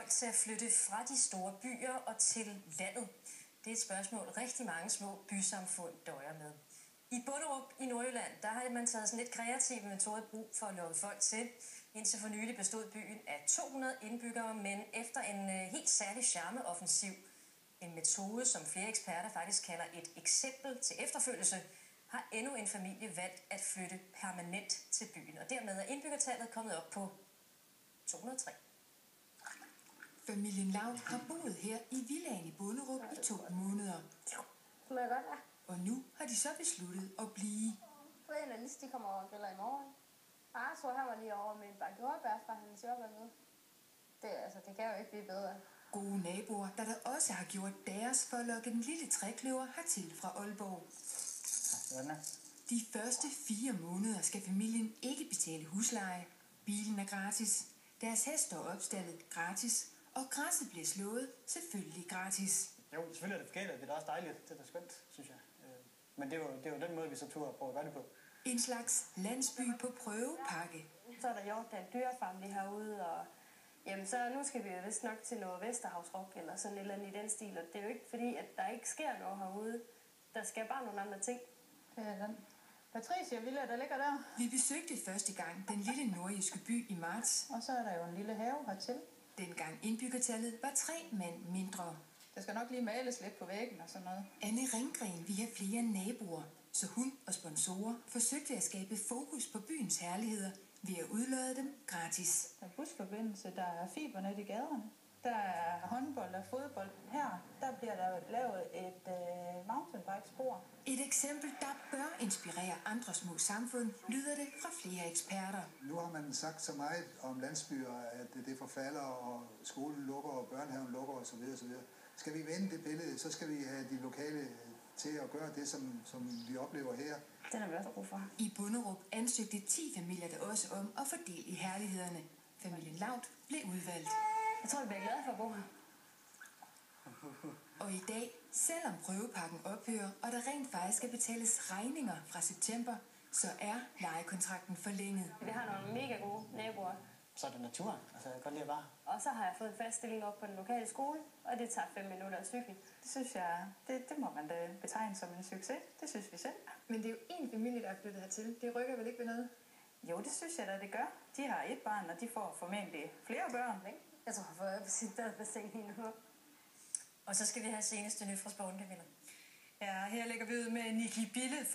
folk til at flytte fra de store byer og til landet? Det er et spørgsmål, rigtig mange små bysamfund døjer med. I Bonderup i Nordjylland, der har man taget sådan lidt kreative metoder i brug for at lokke folk til. Indtil for nylig bestod byen af 200 indbyggere, men efter en helt særlig charmeoffensiv, en metode, som flere eksperter faktisk kalder et eksempel til efterfølgelse, har endnu en familie valgt at flytte permanent til byen. Og dermed er indbyggertallet kommet op på 203. Familien Laud har boet her i villaen i Bonderup i 2 måneder. Og nu har de så besluttet at blive. Brian og Lis, de kommer over og griller i morgen. Arthur, han var lige over med en bakke jordbær fra hans jordbærved. Det kan jo ikke blive bedre. Gode naboer, der også har gjort deres for at lokke den lille trækløver hertil fra Aalborg. De første 4 måneder skal familien ikke betale husleje. Bilen er gratis. Deres hest står opstallet gratis. Og græsset bliver slået selvfølgelig gratis. Jo, selvfølgelig er det forkert, det er da også dejligt. Det er da skønt, synes jeg. Men det er jo den måde, vi så turde prøve at gøre det på. En slags landsby på prøvepakke. Så er der Hjortdal Dyrefarm lige herude, og jamen, så nu skal vi jo vist nok til noget Vesterhavsrock eller sådan et eller andet i den stil. Og det er jo ikke fordi, at der ikke sker noget herude. Der skal bare nogle andre ting. Det er den Patricia Villa, der ligger der. Vi besøgte første gang den lille nordjyske by i marts. Og så er der jo en lille have hertil. Dengang indbyggertallet var 3 mand mindre. Der skal nok lige males lidt på væggen og sådan noget. Anne Ringgren vil have flere naboer, så hun og sponsorer forsøgte at skabe fokus på byens herligheder ved at udlade dem gratis. Der er busforbindelse, der er fibernet i gaderne. Der er håndbold og fodbold. Her der bliver der lavet et mountainbike-spor. Et eksempel, der bør inspirere andre små samfund, lyder det fra flere eksperter. Nu har man sagt så meget om landsbyer, at det forfalder, og skolen lukker, og børnehaven lukker osv. osv. Skal vi vende det billede, så skal vi have de lokale til at gøre det, som vi oplever her. Den har vi også brug for. I Bonderup ansøgte 10 familier der også om at fordele i herlighederne. Familien Laud blev udvalgt. Jeg tror, vi bliver glade for at bo her. Og i dag, selvom prøvepakken ophører, og der rent faktisk skal betales regninger fra september, så er lejekontrakten forlænget. Vi har nogle mega gode naboer. Så er det naturen. Altså, jeg kan godt lide at være. Og så har jeg fået en fast stilling op på den lokale skole, og det tager 5 minutter at cykle. Det synes jeg, det må man da betegne som en succes. Det synes vi selv. Men det er jo en familie, der er flyttet hertil. Det rykker vel ikke ved noget? Jo, det synes jeg da, det gør. De har 1 barn, og de får formentlig flere børn. Jeg tror, jeg får på sit badebassin lige nu. Og så skal vi have seneste nyt fra sporten, Camilla. Ja, her lægger vi ud med Nikki Bille.